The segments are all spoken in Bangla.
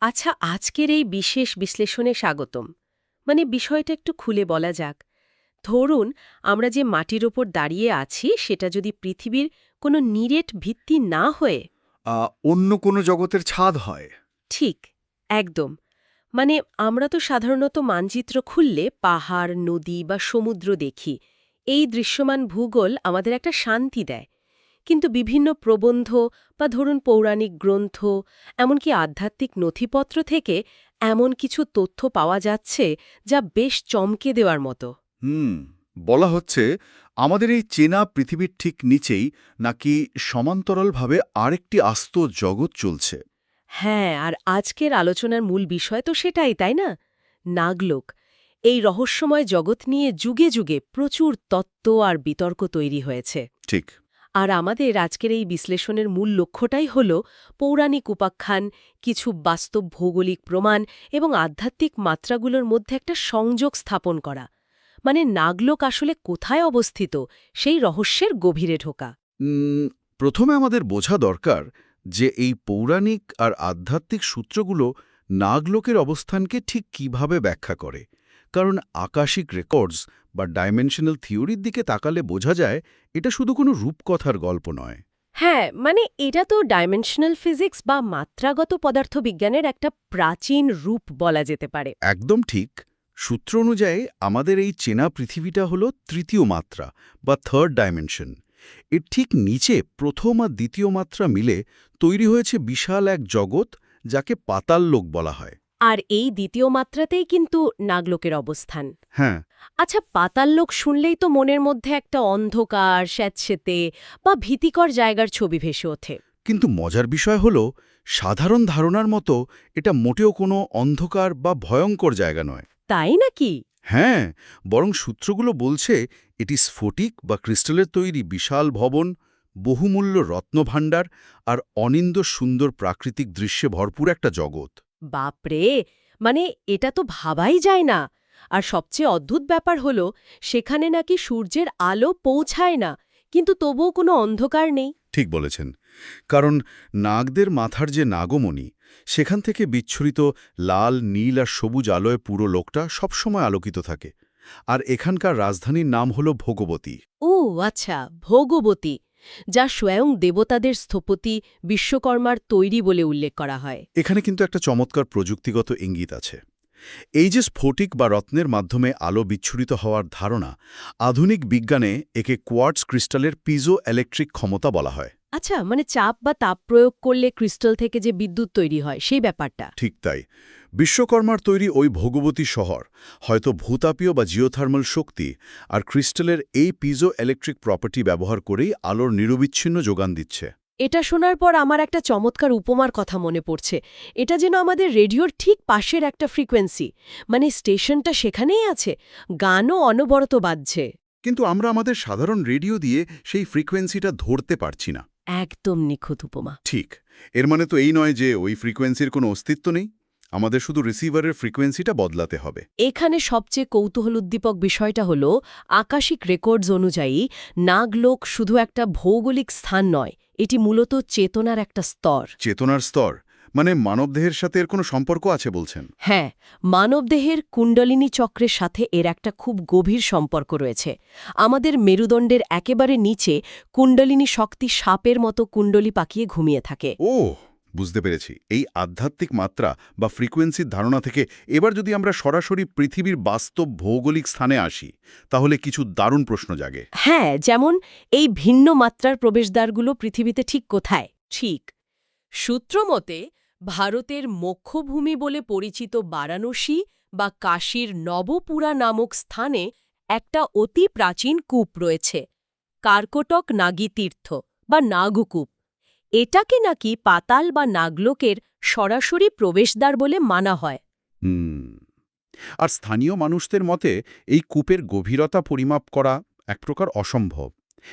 আচ্ছা, আজকের এই বিশেষ বিশ্লেষণে স্বাগতম। বিষয়টা একটু খুলে বলা যাক। ধরুন, আমরা যে মাটির ওপর দাঁড়িয়ে আছি সেটা যদি পৃথিবীর কোনো নিরেট ভিত্তি না হয়ে অন্য কোনো জগতের ছাদ হয়। ঠিক, একদম। আমরা তো সাধারণত মানচিত্র খুললে পাহাড়, নদী বা সমুদ্র দেখি। এই দৃশ্যমান ভূগোল আমাদের একটা শান্তি দেয়। কিন্তু বিভিন্ন প্রবন্ধ বা ধরুন পৌরাণিক গ্রন্থ, এমনকি আধ্যাত্মিক নথিপত্র থেকে এমন কিছু তথ্য পাওয়া যাচ্ছে যা বেশ চমকে দেওয়ার মতো। হুম বলা হচ্ছে আমাদের এই চেনা পৃথিবীর ঠিক নিচেই নাকি সমান্তরালভাবে আরেকটি আস্ত জগৎ চলছে। হ্যাঁ, আর আজকের আলোচনার মূল বিষয় তো সেটাই, তাই না? নাগলোক। এই রহস্যময় জগৎ নিয়ে যুগে যুগে প্রচুর তত্ত্ব আর বিতর্ক তৈরি হয়েছে। ঠিক। আর আমাদের আজকের এই বিশ্লেষণের মূল লক্ষ্যটাই হল পৌরাণিক উপাখ্যান, কিছু বাস্তব ভৌগোলিক প্রমাণ এবং আধ্যাত্মিক মাত্রাগুলোর মধ্যে একটা সংযোগ স্থাপন করা। নাগলোক আসলে কোথায় অবস্থিত, সেই রহস্যের গভীরে ঢোকা। প্রথমে আমাদের বোঝা দরকার যে এই পৌরাণিক আর আধ্যাত্মিক সূত্রগুলো নাগলোকের অবস্থানকে ঠিক কিভাবে ব্যাখ্যা করে। কারণ আকাশিক রেকর্ডস বা ডাইমেনশনাল থিওরির দিকে তাকালে বোঝা যায় এটা শুধু কোনো রূপকথার গল্প নয়। হ্যাঁ, এটা তো ডাইমেনশনাল ফিজিক্স বা মাত্রাগত পদার্থবিজ্ঞানের একটা প্রাচীন রূপ বলা যেতে পারে। একদম ঠিক। সূত্র অনুযায়ী আমাদের এই চেনা পৃথিবীটা হলো তৃতীয় মাত্রা বা থার্ড ডাইমেনশন। এর ঠিক নিচে প্রথম আর দ্বিতীয় মাত্রা মিলে তৈরি হয়েছে বিশাল এক জগৎ, যাকে পাতাল লোক বলা হয়। আর এই দ্বিতীয় মাত্রাতেই কিন্তু নাগলোকের অবস্থান। হ্যাঁ। আচ্ছা, পাতাললোক শুনলেই তো মনের মধ্যে একটা অন্ধকার, স্যাঁতসেঁতে বা ভীতিকর জায়গার ছবি ভেসে ওঠে। কিন্তু মজার বিষয় হলো সাধারণ ধারণার মতো এটা মোটেও কোনো অন্ধকার বা ভয়ঙ্কর জায়গা নয়। তাই নাকি? হ্যাঁ, বরং সূত্রগুলো বলছে এটি স্ফটিক বা ক্রিস্টালের তৈরি বিশাল ভবন, বহুমূল্য রত্নভাণ্ডার আর অনিন্দ্য সুন্দর প্রাকৃতিক দৃশ্যে ভরপুর একটা জগৎ। বাপরে! এটা তো ভাবাই যায় না। আর সবচেয়ে অদ্ভুত ব্যাপার হলো সেখানে নাকি সূর্যের আলো পৌঁছায় না, কিন্তু তবুও কোনো অন্ধকার নেই। ঠিক বলেছেন। কারণ নাগদের মাথার যে নাগমণি, সেখান থেকে বিচ্ছুরিত লাল, নীল আর সবুজ আলোয় পুরো লোকটা সবসময় আলোকিত থাকে। আর এখানকার রাজধানীর নাম হল ভোগবতী। ও আচ্ছা, ভোগবতী, যা স্বয়ং দেবতাদের স্থপতি বিশ্বকর্মার তৈরি বলে উল্লেখ করা হয়। এখানে কিন্তু একটা চমৎকার প্রযুক্তিগত ইঙ্গিত আছে। এই যে স্ফটিক বা রত্নের মাধ্যমে আলো বিচ্ছুরিত হওয়ার ধারণা, আধুনিক বিজ্ঞানে একে কোয়ার্টজ ক্রিস্টালের পিজো ইলেকট্রিক ক্ষমতা বলা হয়। আচ্ছা, চাপ বা তাপ প্রয়োগ করলে ক্রিস্টাল থেকে যে বিদ্যুৎ তৈরি হয় সেই ব্যাপারটা। ঠিক তাই। বিশ্বকর্মার তৈরি ওই ভোগবতী শহর হয়তো ভূতাপীয় বা জিওথার্মাল শক্তি আর ক্রিস্টালের এই পিজো ইলেকট্রিক প্রপার্টি ব্যবহার করেই আলোর নিরবিচ্ছিন্ন যোগান দিচ্ছে। এটা শোনার পর আমার একটা চমৎকার উপমার কথা মনে পড়ছে। এটা যেন আমাদের রেডিওর ঠিক পাশের একটা ফ্রিকোয়েন্সি। স্টেশনটা সেখানেই আছে, গানও অনবরত বাজছে। কিন্তু আমরা আমাদের সাধারণ রেডিও দিয়ে সেই ফ্রিকোয়েন্সিটা ধরতে পারছি না। একদম নিখুঁত উপমা। ঠিক। এর মানে তো এই নয় যে ওই ফ্রিকোয়েন্সির কোনো অস্তিত্ব নেই। আমাদের শুধু রিসিভারের ফ্রিকোয়েন্সিটা বদলাতে হবে। এখানে সবচেয়ে কৌতূহল উদ্দীপক বিষয়টা হল, আকাশিক রেকর্ডস অনুযায়ী নাগলোক শুধু একটা ভৌগোলিক স্থান নয়, এটি মূলত চেতনার একটা স্তর। চেতনার স্তর? মানে মানবদেহের সাথে এর কোনো সম্পর্ক আছে বলছেন? হ্যাঁ, মানবদেহের কুণ্ডলিনী চক্রের সাথে এর একটা খুব গভীর সম্পর্ক রয়েছে। আমাদের মেরুদণ্ডের একেবারে নিচে কুণ্ডলিনী শক্তি সাপের মতো কুণ্ডলি পাকিয়ে ঘুমিয়ে থাকে। ও, বুঝতে পেরেছি। এই আধ্যাত্মিক মাত্রা বা ফ্রিকোয়েন্সির ধারণা থেকে এবার যদি আমরা সরাসরি পৃথিবীর বাস্তব ভৌগোলিক স্থানে আসি, তাহলে কিছু দারুণ প্রশ্ন জাগে। হ্যাঁ, যেমন এই ভিন্ন মাত্রার প্রবেশদ্বারগুলো পৃথিবীতে ঠিক কোথায়? ঠিক সূত্র মতে ভারতের মোক্ষভূমি বলে পরিচিত বারাণসী বা কাশীর নবপুরা নামক স্থানে একটা অতি প্রাচীন কূপ রয়েছে, কার্কটক নাগী তীর্থ বা নাগকূপ। এটাকে নাকি পাতাল বা নাগলোকের সরাসরি প্রবেশদ্বার বলে মানা হয়। হুম। আর স্থানীয় মানুষদের মতে এই কূপের গভীরতা পরিমাপ করা এক প্রকার অসম্ভব।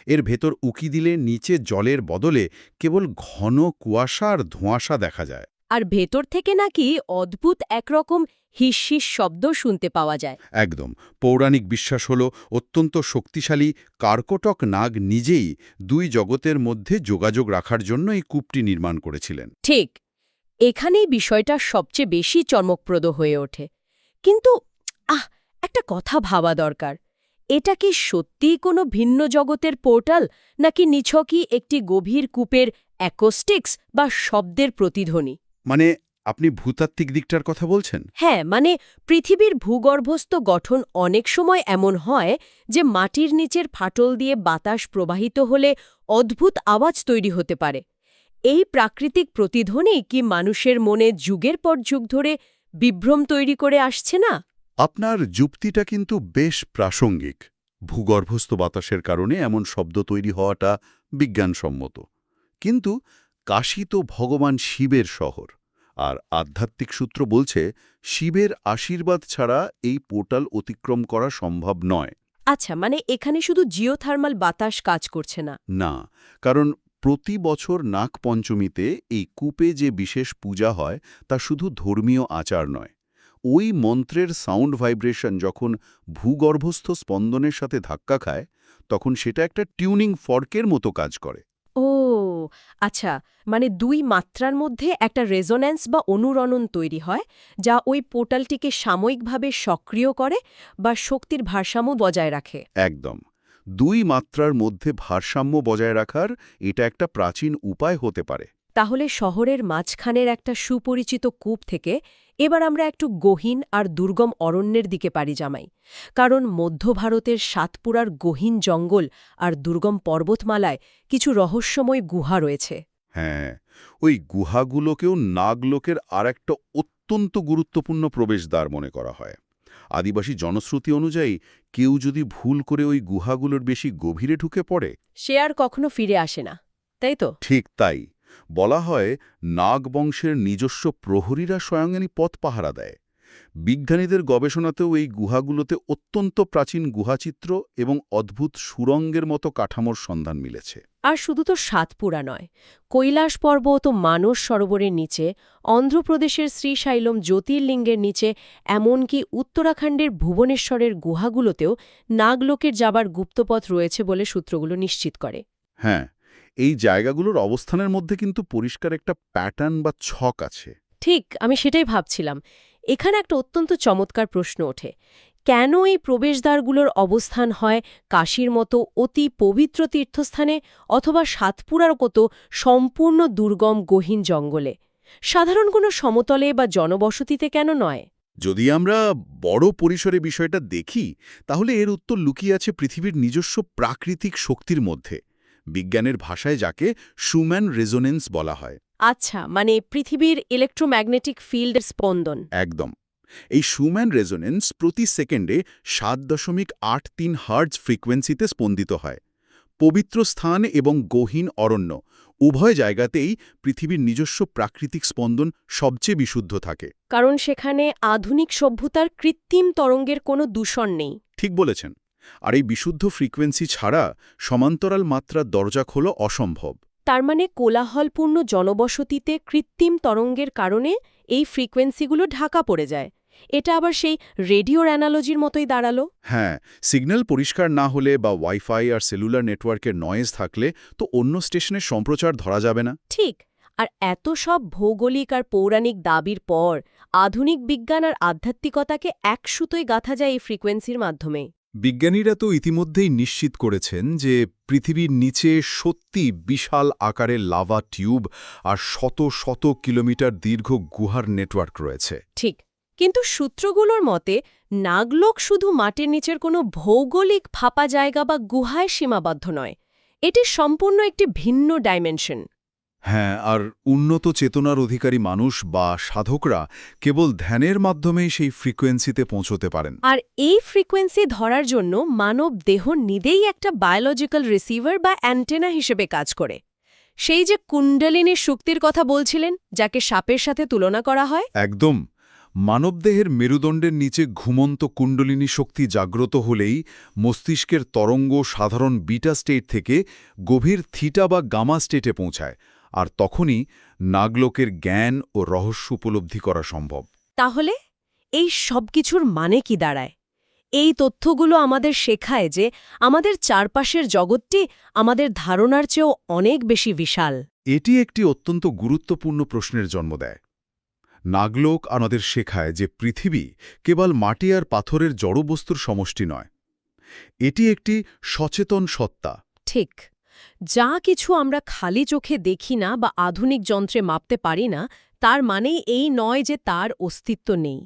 এর ভেতর উকি দিলে নিচে জলের বদলে কেবল ঘন কুয়াশা আর ধোঁয়াশা দেখা যায়। আর ভেতর থেকে নাকি অদ্ভুত একরকম হিসহিস শব্দ শুনতে পাওয়া যায়। একদম। পৌরাণিক বিশ্বাস হল অত্যন্ত শক্তিশালী কার্কটক নাগ নিজেই দুই জগতের মধ্যে যোগাযোগ রাখার জন্য এই কূপটি নির্মাণ করেছিলেন। ঠিক, এখানেই বিষয়টা সবচেয়ে বেশি চমকপ্রদ হয়ে ওঠে। কিন্তু একটা কথা ভাবা দরকার। এটা কি সত্যিই কোনো ভিন্ন জগতের পোর্টাল, নাকি নিছকই একটি গভীর কূপের অ্যাকোস্টিক্স বা শব্দের প্রতিধ্বনি? মানে আপনি ভূতাত্ত্বিক দিকটার কথা বলছেন? হ্যাঁ, মানে পৃথিবীর ভূগর্ভস্থ গঠন অনেক সময় এমন হয় যে মাটির নিচের ফাটল দিয়ে বাতাস প্রবাহিত হলে অদ্ভুত আওয়াজ তৈরি হতে পারে। এই প্রাকৃতিক প্রতিধ্বনি কি মানুষের মনে যুগের পর যুগ ধরে বিভ্রম তৈরি করে আসছে না? আপনার যুক্তিটা কিন্তু বেশ প্রাসঙ্গিক। ভূগর্ভস্থ বাতাসের কারণে এমন শব্দ তৈরি হওয়াটা বিজ্ঞানসম্মত। কিন্তু কাশী তো ভগবান শিবের শহর, আর আধ্যাত্মিক সূত্র বলছে শিবের আশীর্বাদ ছাড়া এই পোর্টাল অতিক্রম করা সম্ভব নয়। আচ্ছা, মানে এখানে শুধু জিওথার্মাল বাতাস কাজ করছে না? না, কারণ প্রতি বছর নাগপঞ্চমীতে এই কূপে যে বিশেষ পূজা হয় তা শুধু ধর্মীয় আচার নয়। ওই মন্ত্রের সাউন্ড ভাইব্রেশন যখন ভূগর্ভস্থ স্পন্দনের সাথে ধাক্কা খায়, তখন সেটা একটা টিউনিং ফর্কের মতো কাজ করে। ও আচ্ছা, মানে দুই মাত্রার মধ্যে একটা রেজোন্যান্স বা অনুরণন তৈরি হয়, যা ওই পোর্টালটিকে সাময়িকভাবে সক্রিয় করে বা শক্তির ভারসাম্য বজায় রাখে। একদম। দুই মাত্রার মধ্যে ভারসাম্য বজায় রাখার এটা একটা প্রাচীন উপায় হতে পারে। তাহলে শহরের মাঝখানের একটা সুপরিচিত কূপ থেকে এবার আমরা একটু গহীন আর দুর্গম অরণ্যের দিকে পাড়ি জামাই। কারণ মধ্য ভারতের সাতপুরার গহীন জঙ্গল আর দুর্গম পর্বতমালায় কিছু রহস্যময় গুহা রয়েছে। হ্যাঁ, ওই গুহাগুলোকেও নাগলোকের আরেকটা অত্যন্ত গুরুত্বপূর্ণ প্রবেশদ্বার মনে করা হয়। আদিবাসী জনশ্রুতি অনুযায়ী কেউ যদি ভুল করে ওই গুহাগুলোর বেশি গভীরে ঢুকে পড়ে, সে আর কখনো ফিরে আসে না, তাই তো? ঠিক তাই। বলা হয় নাগ বংশের নিজস্ব প্রহরীরা স্বয়ংনী পথ পাহারা দেয়। বিজ্ঞানীদের গবেষণাতেও এই গুহাগুলোতে অত্যন্ত প্রাচীন গুহাচিত্র এবং অদ্ভুত সুরঙ্গের মতো কাঠামোর সন্ধান মিলেছে। আর শুধু তো সাতপুরা নয়, কৈলাস পর্বত ও মানস সরোবরের নিচে, অন্ধ্রপ্রদেশের শ্রীশাইলম জ্যোতির্লিঙ্গের নিচে, এমনকি উত্তরাখণ্ডের ভুবনেশ্বরের গুহাগুলোতেও নাগলোকের যাবার গুপ্তপথ রয়েছে বলে সূত্রগুলো নিশ্চিত করে। হ্যাঁ, এই জায়গাগুলোর অবস্থানের মধ্যে কিন্তু পরিষ্কার একটা প্যাটার্ন বা ছক আছে। ঠিক, আমি সেটাই ভাবছিলাম। এখানে একটা অত্যন্ত চমৎকার প্রশ্ন ওঠে। কেন এই প্রবেশদ্বারগুলোর অবস্থান হয় কাশীর মতো অতি পবিত্র তীর্থস্থানে, অথবা সাতপুরার মতো সম্পূর্ণ দুর্গম গহীন জঙ্গলে? সাধারণ কোনো সমতলে বা জনবসতিতে কেন নয়? যদি আমরা বড় পরিসরে বিষয়টা দেখি, তাহলে এর উত্তর লুকিয়ে আছে পৃথিবীর নিজস্ব প্রাকৃতিক শক্তির মধ্যে। বিজ্ঞানের ভাষায় যাকে শুম্যান রেজোনেন্স বলা হয়। আচ্ছা, মানে পৃথিবীর ইলেকট্রোম্যাগনেটিক ফিল্ডের স্পন্দন। একদম। এই শুম্যান রেজোনেন্স প্রতি সেকেন্ডে ৭.৮৩ হার্টজ ফ্রিকোয়েন্সিতে স্পন্দিত হয়। পবিত্র স্থান এবং গহীন অরণ্য উভয় জায়গাতেই পৃথিবীর নিজস্ব প্রাকৃতিক স্পন্দন সবচেয়ে বিশুদ্ধ থাকে। কারণ সেখানে আধুনিক সভ্যতার কৃত্রিম তরঙ্গের কোনো দূষণ নেই। ঠিক বলেছেন। আর এই বিশুদ্ধ ফ্রিকোয়েন্সি ছাড়া সমান্তরাল মাত্রার দরজা খোলা অসম্ভব। তার মানে কোলাহলপূর্ণ জনবসতিতে কৃত্রিম তরঙ্গের কারণে এই ফ্রিকোয়েন্সিগুলো ঢাকা পড়ে যায়। এটা আবার সেই রেডিওর অ্যানালজির মতোই দাঁড়ালো। হ্যাঁ, সিগন্যাল পরিষ্কার না হলে বা ওয়াইফাই আর সেলুলার নেটওয়ার্কের নয়েজ থাকলে তো অন্য স্টেশনের সম্প্রচার ধরা যাবে না। ঠিক। আর এত সব ভৌগোলিক আর পৌরাণিক দাবির পর আধুনিক বিজ্ঞান আর আধ্যাত্মিকতাকে এক সুতোয় গাঁথা যায় এই ফ্রিকোয়েন্সির মাধ্যমে। বিজ্ঞানীরা তো ইতিমধ্যেই নিশ্চিত করেছেন যে পৃথিবীর নিচে সত্যি বিশাল আকারের লাভা টিউব আর শত শত কিলোমিটার দীর্ঘ গুহার নেটওয়ার্ক রয়েছে। ঠিক, কিন্তু সূত্রগুলোর মতে নাগলোক শুধু মাটির নিচের কোনো ভৌগোলিক ফাঁপা জায়গা বা গুহায় সীমাবদ্ধ নয়। এটি সম্পূর্ণ একটি ভিন্ন ডাইমেনশন। হ্যাঁ, আর উন্নত চেতনার অধিকারী মানুষ বা সাধকরা কেবল ধ্যানের মাধ্যমেই সেই ফ্রিকোয়েন্সিতে পৌঁছতে পারেন। আর এই ফ্রিকোয়েন্সি ধরার জন্য মানব দেহ নিজেই একটা বায়োলজিক্যাল রিসিভার বা অ্যান্টেনা হিসেবে কাজ করে। সেই যে কুণ্ডলিনীর শক্তির কথা বলছিলেন, যাকে সাপের সাথে তুলনা করা হয়। একদম। মানবদেহের মেরুদণ্ডের নিচে ঘুমন্ত কুণ্ডলিনী শক্তি জাগ্রত হলেই মস্তিষ্কের তরঙ্গ সাধারণ বিটা স্টেট থেকে গভীর থিটা বা গামা স্টেটে পৌঁছায়, আর তখনই নাগলোকের জ্ঞান ও রহস্য উপলব্ধি করা সম্ভব। তাহলে এই সব কিছুর মানে কি দাঁড়ায়? এই তথ্যগুলো আমাদের শেখায় যে আমাদের চারপাশের জগৎটি আমাদের ধারণার চেয়েও অনেক বেশি বিশাল। এটি একটি অত্যন্ত গুরুত্বপূর্ণ প্রশ্নের জন্ম দেয়। নাগলোক আমাদের শেখায় যে পৃথিবী কেবল মাটি আর পাথরের জড়বস্তুর সমষ্টি নয়। এটি একটি সচেতন সত্তা। ঠিক, যা কিছু আমরা খালি চোখে দেখি না বা আধুনিক যন্ত্রে মাপতে পারি না, তার মানেই এই নয় যে তার অস্তিত্ব নেই।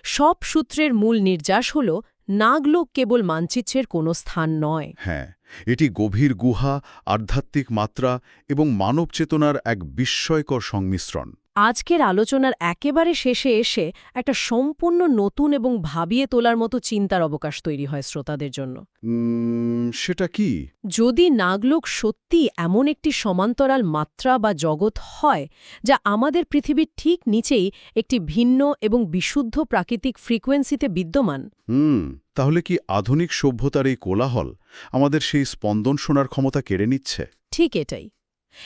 সব সূত্রের মূল নির্যাস হল নাগলোক কেবল মানচিত্রের কোনো স্থান নয়। হ্যাঁ, এটি গভীর গুহা, আধ্যাত্মিক মাত্রা এবং মানব চেতনার এক বিস্ময়কর সংমিশ্রণ। আজকের আলোচনার একেবারে শেষে এসে একটা সম্পূর্ণ নতুন এবং ভাবিয়ে তোলার মতো চিন্তার অবকাশ তৈরি হয় শ্রোতাদের জন্য। সেটা কি? যদি নাগলোক সত্যি এমন একটি সমান্তরাল মাত্রা বা জগৎ হয় যা আমাদের পৃথিবীর ঠিক নিচেই একটি ভিন্ন এবং বিশুদ্ধ প্রাকৃতিক ফ্রিকোয়েন্সিতে বিদ্যমান, তাহলে কি আধুনিক সভ্যতার এই কোলাহল আমাদের সেই স্পন্দন শোনার ক্ষমতা কেড়ে নিচ্ছে? ঠিক এটাই।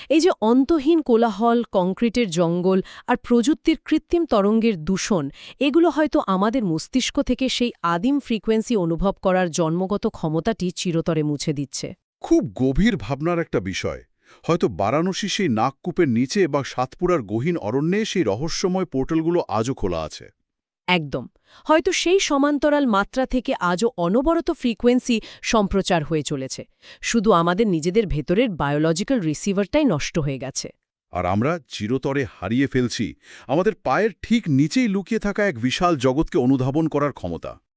এই যে অন্তহীন কোলাহল, কংক্রিটের জঙ্গল আর প্রযুক্তির কৃত্রিম তরঙ্গের দূষণ, এগুলো হয়তো আমাদের মস্তিষ্ক থেকে সেই আদিম ফ্রিকোয়েন্সি অনুভব করার জন্মগত ক্ষমতাটি চিরতরে মুছে দিচ্ছে। খুব গভীর ভাবনার একটা বিষয়। হয়তো বারাণসী সেই নাগকূপের নিচে বা সাতপুরার গহীন অরণ্যে সেই রহস্যময় পোর্টালগুলো আজও খোলা আছে। একদম। হয়তো সেই সমান্তরাল মাত্রা থেকে আজও অনবরত ফ্রিকোয়েন্সি সম্প্রচার হয়ে চলেছে, শুধু আমাদের নিজেদের ভেতরের বায়োলজিক্যাল রিসিভারটাই নষ্ট হয়ে গেছে। আর আমরা চিরতরে হারিয়ে ফেলছি আমাদের পায়ের ঠিক নিচেই লুকিয়ে থাকা এক বিশাল জগৎকে অনুধাবন করার ক্ষমতা।